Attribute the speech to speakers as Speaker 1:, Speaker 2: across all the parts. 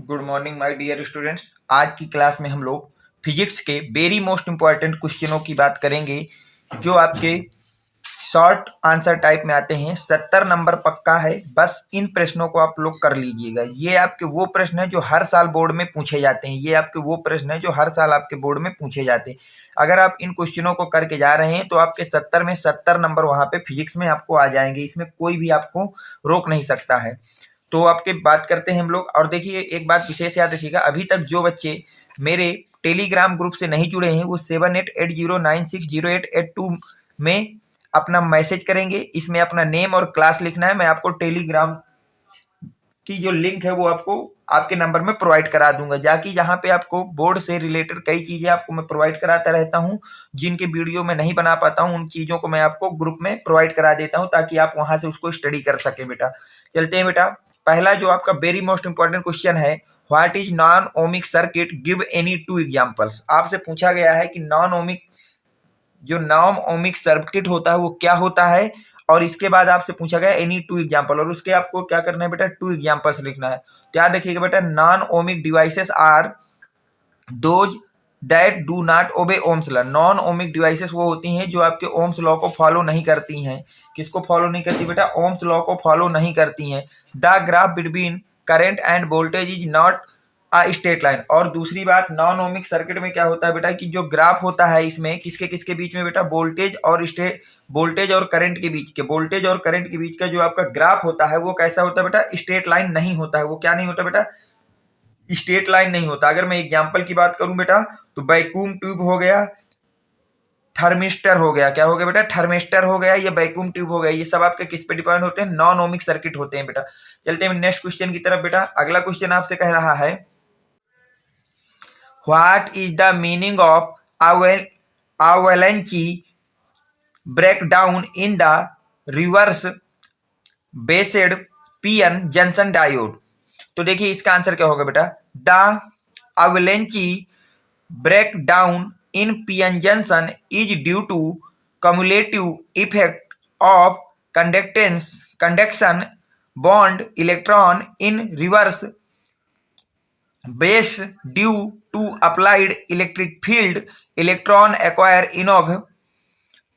Speaker 1: Good morning my dear students. आज की class में हम लोग फिजिक्स के वेरी मोस्ट इंपॉर्टेंट क्वेश्चनों की बात करेंगे जो आपके शॉर्ट आंसर टाइप में आते हैं। 70 नंबर पक्का है, बस इन प्रश्नों को आप लोग कर लीजिएगा। ये आपके वो प्रश्न है जो हर साल बोर्ड में पूछे जाते हैं। ये आपके वो प्रश्न है जो हर साल आपके बोर्ड में पूछे जाते हैं। अगर आप इन क्वेश्चनों को करके जा रहे हैं तो आपके 70 में 70 नंबर वहां पे फिजिक्स में आपको आ जाएंगे। इसमें कोई भी आपको रोक नहीं सकता है। तो आपके बात करते हैं हम लोग। और देखिए, एक बात विशेष याद रखिएगा, अभी तक जो बच्चे मेरे टेलीग्राम ग्रुप से नहीं जुड़े हैं वो 7880960882 में अपना मैसेज करेंगे। इसमें अपना नेम और क्लास लिखना है। मैं आपको टेलीग्राम की जो लिंक है वो आपको आपके नंबर में प्रोवाइड करा दूंगा, जाकि जहाँ पे आपको बोर्ड से रिलेटेड कई चीजें आपको मैं प्रोवाइड कराता रहता हूँ। जिनके वीडियो में नहीं बना पाता हूँ उन चीजों को मैं आपको ग्रुप में प्रोवाइड करा देता हूँ ताकि आप वहां से उसको स्टडी कर सके। बेटा चलते हैं। बेटा पहला जो आपका वेरी मोस्ट इंपॉर्टेंट क्वेश्चन है, what is non ohmic circuit, give any two examples. आपसे पूछा गया है कि नॉन ओमिक सर्किट होता है वो क्या होता है, और इसके बाद आपसे पूछा गया एनी टू एग्जांपल, और उसके आपको क्या करना है बेटा, टू एग्जांपल्स लिखना है। तो याद रखिएगा बेटा, non ohmic devices are those that do not obey Ohm's law. Non ohmic devices वो होती हैं जो आपके ओम्स लॉ को फॉलो नहीं करती हैं। किसको फॉलो नहीं करती बेटा? ओम्स लॉ को फॉलो नहीं करती हैं। The graph between current end voltage is not a straight line. और दूसरी बात, नॉन ओमिक सर्किट में क्या होता है बेटा कि जो ग्राफ होता है इसमें किसके किसके बीच में बेटा, वोल्टेज और करंट के बीच के, वोल्टेज और करंट के बीच का जो आपका ग्राफ होता है वो कैसा होता है बेटा, स्ट्रेट लाइन नहीं होता है। वो क्या नहीं होता बेटा, स्ट्रेट लाइन नहीं होता। अगर मैं एग्जांपल की बात करूं बेटा तो वैक्यूम ट्यूब हो गया, थर्मिस्टर हो गया, क्या हो गया बेटा, थर्मिस्टर हो गया, ये वैक्यूम ट्यूब हो गया, ये सब आपके किस पे डिपेंड होते हैं, नॉन ओमिक सर्किट होते हैं। बेटा चलते हैं नेक्स्ट क्वेश्चन की तरफ। बेटा अगला क्वेश्चन आपसे कह रहा है, what is the meaning of avalanche breakdown in the reverse based PN junction diode. तो देखिए इसका आंसर क्या होगा बेटा, the avalanche breakdown in PN junction is due to cumulative effect of conduction bond electron in reverse base due to applied electric field. Electron acquire enough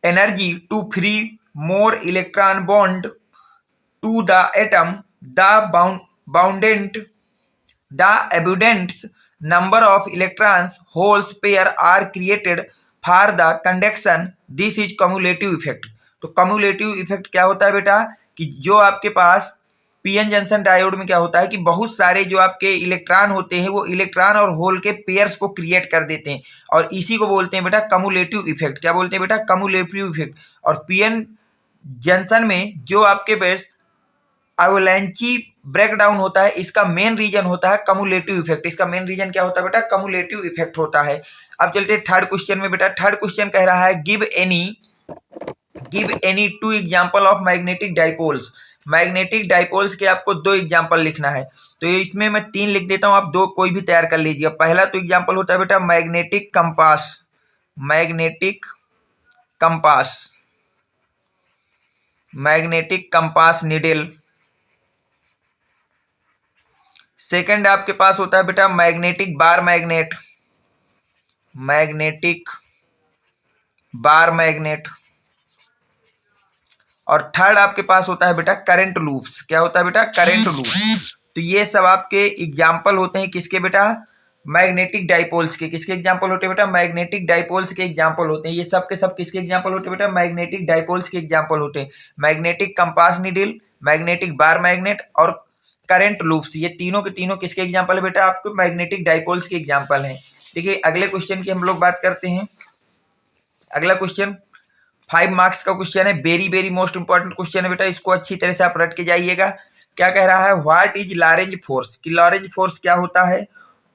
Speaker 1: energy to free more electron bond to the atom. The abundant number of electrons holes pair are created for the conduction. This is cumulative effect. तो cumulative effect क्या होता है बेटा कि जो आपके पास PN junction diode में क्या होता है कि बहुत सारे जो आपके इलेक्ट्रॉन होते हैं वो इलेक्ट्रॉन और होल के पेयर्स को क्रिएट कर देते हैं, और इसी को बोलते हैं बेटा कम्युलेटिव इफेक्ट। क्या बोलते हैं बेटा, कम्युलेटिव इफेक्ट। और पीएन जंक्शन में जो आपके पास avalanche ब्रेकडाउन होता है, इसका मेन रीजन होता है कम्युलेटिव इफेक्ट। इसका मेन रीजन क्या होता है बेटा, कम्युलेटिव इफेक्ट होता है। अब चलते हैं थर्ड क्वेश्चन में। बेटा थर्ड क्वेश्चन कह रहा है, give any two example of magnetic dipoles. Magnetic dipoles के आपको दो एग्जांपल लिखना है। तो इसमें मैं तीन लिख देता हूं, आप दो कोई भी तैयार कर लीजिए। पहला तो एग्जांपल होता है बेटा magnetic compass, magnetic compass needle. Second आपके पास होता है बेटा मैग्नेटिक बार मैग्नेट। और थर्ड आपके पास होता है बेटा करंट लूप्स। क्या होता है बेटा, करंट लूप्स। तो ये सब आपके एग्जाम्पल होते हैं किसके बेटा, मैग्नेटिक डाइपोल्स के। किसके एग्जाम्पल होते हैं बेटा, मैग्नेटिक डाइपोल्स के एग्जाम्पल होते हैं। ये सब के सब किसके एग्जाम्पल होते हैं बेटा, मैग्नेटिक डाइपोल्स के एग्जाम्पल होते हैं। Magnetic compass needle, magnetic bar magnet और करंट लूप्स, ये तीनों के तीनों किसके एग्जाम्पल है बेटा, आपको मैग्नेटिक डाइपोल्स के एग्जाम्पल हैं। देखिए अगले क्वेश्चन की हम लोग बात करते हैं। अगला क्वेश्चन 5 मार्क्स का क्वेश्चन है, very very most important question है बेटा, इसको अच्छी तरह से आप रट के जाइएगा। क्या कह रहा है, व्हाट इज लॉरेंज फोर्स, कि लॉरेंज फोर्स क्या होता है,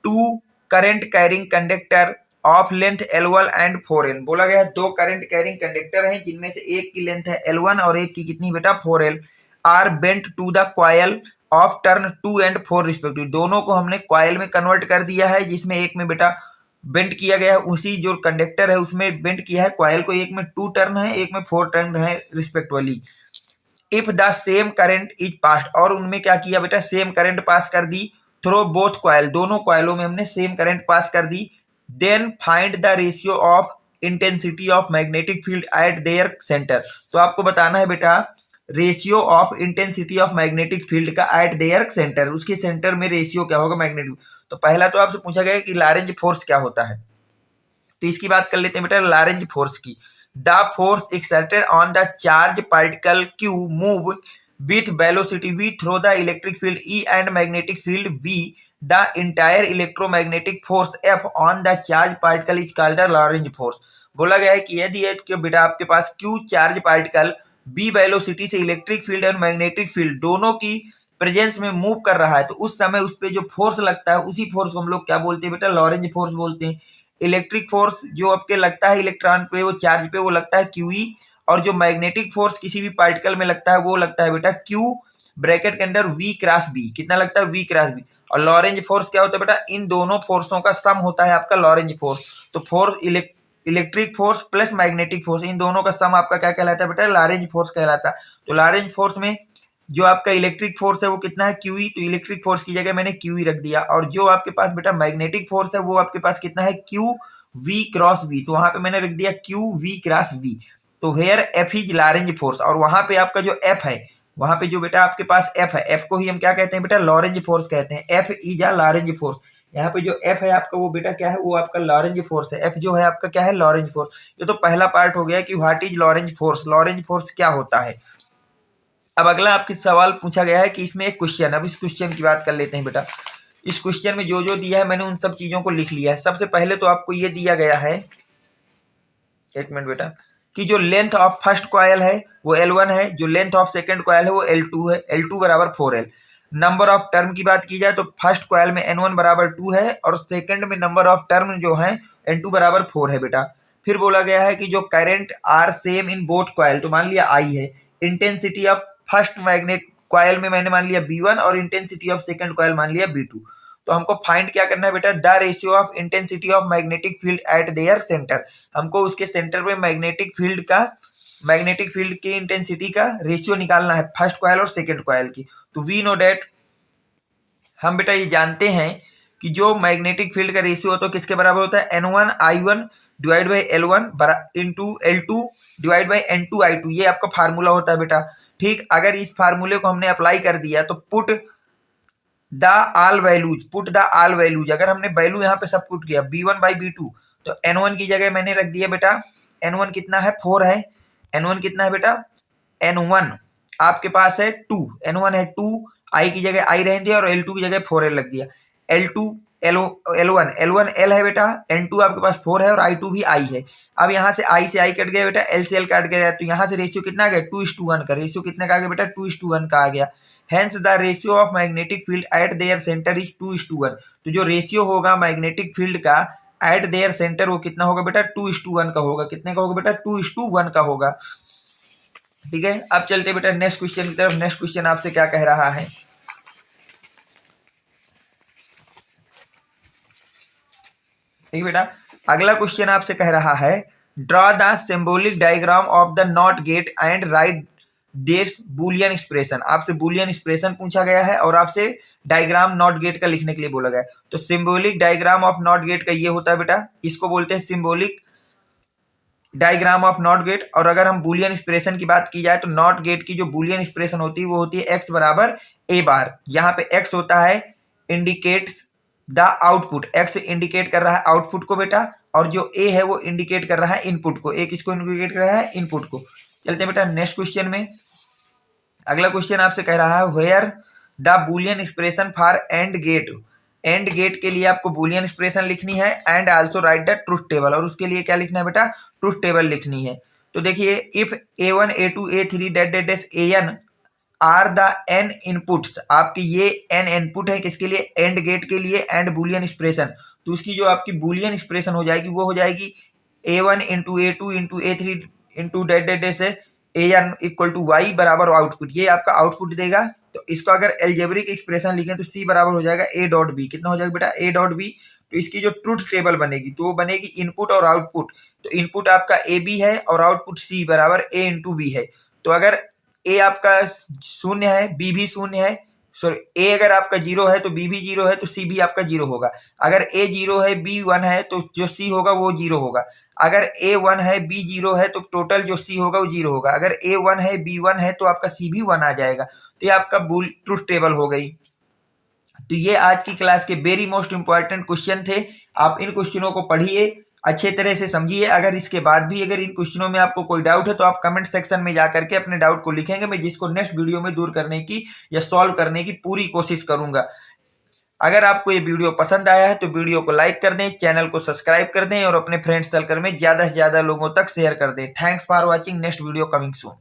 Speaker 1: two current carrying conductor of length L1 and 4L। बोला गया है दो करंट कैरिंग कंडक्टर हैं जिनमें से एक की लेंथ है L1 और एक की कितनी बेटा, 4L, are bent to the coil of turn 2 and 4 respective. दोनों को हमने कॉयल में कन्वर्ट कर दिया है, जिसमें एक में बेटा बेंट किया गया है, उसी जो कंडक्टर है उसमें बेंट किया है कॉयल को, एक में 2 टर्न है एक में 4 टर्न है respectively. If the same current is past, और उनमें क्या किया बेटा, सेम करंट पास कर दी थ्रो बोथ कॉइल, दोनों कॉइलों में हमने सेम करंट पास कर दी। Then find the ratio of intensity of magnetic field at their centre. तो आपको बताना है बेटा ratio of intensity of magnetic field का एट देयर सेंटर, उसके सेंटर में रेशियो क्या होगा मैग्नेटिक। तो पहला तो आपसे पूछा गया कि लॉरेंज फोर्स क्या होता है, तो इसकी बात कर लेते हैं बेटा लॉरेंज फोर्स की। The force exerted on the charge particle Q move with velocity v through the electric field E and magnetic field V, the entire electromagnetic force F on the charge particle is called the Lorentz force। बोला गया है कि यदि कि बेटा आपके पास Q charge particle B velocity से electric field और मैग्नेटिक फील्ड दोनों की प्रेजेंस में मूव कर रहा है, तो उस समय उस पर जो फोर्स लगता है उसी फोर्स को हम लोग क्या बोलते हैं बेटा लॉरेंज फोर्स बोलते हैं। इलेक्ट्रिक फोर्स जो आपके लगता है इलेक्ट्रॉन पे, वो चार्ज पे, वो लगता है QE, और जो मैग्नेटिक फोर्स किसी भी पार्टिकल में लगता है वो लगता है बेटा Q ब्रैकेट के अंदर V क्रॉस B। कितना लगता है V क्रॉस B। और लॉरेंज फोर्स क्या होता है बेटा, इन दोनों फोर्सों का सम होता है आपका लॉरेंज फोर्स। तो force electric force plus magnetic force, इन दोनों का सम आपका क्या कहलाता है बेटा लॉरेंज फोर्स कहलाता है। तो लॉरेंज फोर्स में जो आपका इलेक्ट्रिक फोर्स है वो कितना है QE, तो इलेक्ट्रिक फोर्स की जगह मैंने QE रख दिया। और जो आपके पास बेटा मैग्नेटिक फोर्स है वो आपके पास कितना है Q V क्रॉस V, तो वहां पे मैंने रख दिया Q V क्रॉस V। तो here F is Lorentz force, और वहां पे आपका जो एफ है, वहां पे जो बेटा आपके पास एफ है, एफ को ही हम क्या कहते हैं बेटा लॉरेंज फोर्स कहते हैं। F is a Lorentz force, यहाँ पे जो एफ है आपका वो बेटा क्या है, वो आपका लॉरेंज फोर्स है। एफ जो है आपका क्या है लॉरेंज फोर्स। ये तो पहला पार्ट हो गया कि what is Lorentz force, Lorentz force क्या होता है। अब अगला आपके सवाल पूछा गया है कि इसमें एक क्वेश्चन, अब इस क्वेश्चन की बात कर लेते हैं बेटा। इस क्वेश्चन में जो जो दिया है मैंने उन सब चीजों को लिख लिया है। सबसे पहले तो आपको ये दिया गया है, एक मिनट बेटा, कि जो लेंथ ऑफ फर्स्ट कॉयल है वो L1 है, जो लेंथ ऑफ सेकंड कॉयल है वो L2 है, L2 बराबर 4L। नंबर ऑफ टर्म की बात की जाए तो फर्स्ट कॉयल में N1 बराबर 2 है, और सेकंड में नंबर ऑफ टर्म जो है N2 बराबर 4 है बेटा। फिर बोला गया है कि जो current are same in both coil, तो मान लिया I है। Intensity of first magnet coil में मैंने मान लिया B1, और इंटेंसिटी ऑफ सेकंड कॉयल मान लिया B2। तो हमको फाइंड क्या करना है बेटा, the ratio of intensity of magnetic field at their centre. हमको उसके सेंटर में मैग्नेटिक फील्ड की इंटेंसिटी का रेशियो निकालना है फर्स्ट कॉयल और सेकंड कॉयल की। तो वी नो डेट, हम बेटा ये जानते हैं कि जो मैग्नेटिक फील्ड का रेशियो होता है किसके बराबर होता है, N1I1 divide by L1 into L2 divide by N2I2। ये आपका फार्मूला होता है बेटा। ठीक, अगर इस फार्मूले को हमने अप्लाई कर दिया तो पुट द ऑल वैल्यूज, अगर हमने वैल्यू यहाँ पे सब पुट किया B1 बाई B2, तो N1 की जगह मैंने रख दिया बेटा, N1 कितना है 4 है, N1 कितना है बेटा, N1 आपके पास है 2, N1 है 2, I की जगह I रहने दिया और L2 की जगह 4L लग दिया। L2 L1 L है बेटा, N2 आपके पास 4 है और I2 भी I है। अब यहाँ से I से I कट गया बेटा, L से L कट गया, तो यहाँ से रेशियो कितना आ गया 2:1 का। रेशियो कितने का आ गया बेटा 2:1 का आ गया। Hence the ratio of magnetic field at their center is 2:1। तो जो रेशियो होगा मैग्नेटिक फील्ड का एट देयर सेंटर वो कितना होगा बेटा 2:1 का होगा। कितने का होगा बेटा 2:1 का होगा। ठीक है, अब चलते बेटा नेक्स्ट क्वेश्चन की तरफ। नेक्स्ट क्वेश्चन आपसे क्या कह रहा है, ठीक बेटा, अगला क्वेश्चन आपसे कह रहा है draw the symbolic diagram of the not gate and right this Boolean expression. आपसे बूलियन एक्सप्रेशन पूछा गया है और आपसे डायग्राम नॉट गेट का लिखने के लिए बोला गया है। तो symbolic diagram of not gate का ये होता है बेटा, इसको बोलते हैं symbolic diagram of not gate. और अगर हम बूलियन एक्सप्रेशन की बात की जाए तो नॉट गेट की जो बूलियन एक्सप्रेशन होती है वो होती है x बराबर a बार। यहाँ पे x होता है indicates the output, x indicate कर रहा है आउटपुट को बेटा, और जो a है वो इंडिकेट कर रहा है इनपुट को। a किसको इंडिकेट कर रहा है, इनपुट को। चलते हैं बेटा नेक्स्ट क्वेश्चन में। अगला क्वेश्चन आपसे कह रहा है where the Boolean expression for AND gate. AND gate के लिए आपको बूलियन एक्सप्रेशन लिखनी है and also write the truth table, और उसके लिए क्या लिखना है बेटा ट्रुथ टेबल लिखनी है। तो देखिए if A1 A2 A3 dash AN are the n inputs, आपकी ये n इनपुट है किसके लिए, एंड गेट के लिए एंड बूलियन एक्सप्रेशन। तो उसकी जो आपकी बूलियन एक्सप्रेशन हो जाएगी वो हो जाएगी A1 into A2 into A3 into dash AN equal to y बराबर आउटपुट। ये आपका आउटपुट देगा। तो इसको अगर एल्जेब्रिक एक्सप्रेशन लिखें तो C बराबर हो जाएगा A डॉट बी। कितना हो जाएगा बेटा A डॉट बी। तो इसकी जो ट्रुथ टेबल बनेगी तो वो बनेगी इनपुट और आउटपुट। तो इनपुट आपका ए बी है और आउटपुट C बराबर A इंटू बी है। तो अगर ए आपका शून्य है, बी भी शून्य है, सॉरी ए अगर आपका 0 है तो बी भी 0 है तो सी भी आपका 0 होगा। अगर ए 0 है बी 1 है तो जो सी होगा वो 0 होगा। अगर ए 1 है बी 0 है तो टोटल जो सी होगा वो 0 होगा। अगर ए 1 है बी 1 है तो आपका सी भी 1 आ जाएगा। तो ये आपका बुल ट्रुथ टेबल हो गई। तो ये आज की क्लास के वेरी मोस्ट इंपॉर्टेंट क्वेश्चन थे। आप इन क्वेश्चनों को पढ़िए, अच्छे तरह से समझिए। अगर इसके बाद भी अगर इन क्वेश्चनों में आपको कोई डाउट है तो आप कमेंट सेक्शन में जाकर के अपने डाउट को लिखेंगे, मैं जिसको नेक्स्ट वीडियो में दूर करने की या सॉल्व करने की पूरी कोशिश करूंगा। अगर आपको ये वीडियो पसंद आया है तो वीडियो को लाइक कर दें, चैनल को सब्सक्राइब कर दें और अपने फ्रेंड्स सर्कल में ज्यादा से ज्यादा लोगों तक शेयर कर दें। Thanks for watching, next video coming soon.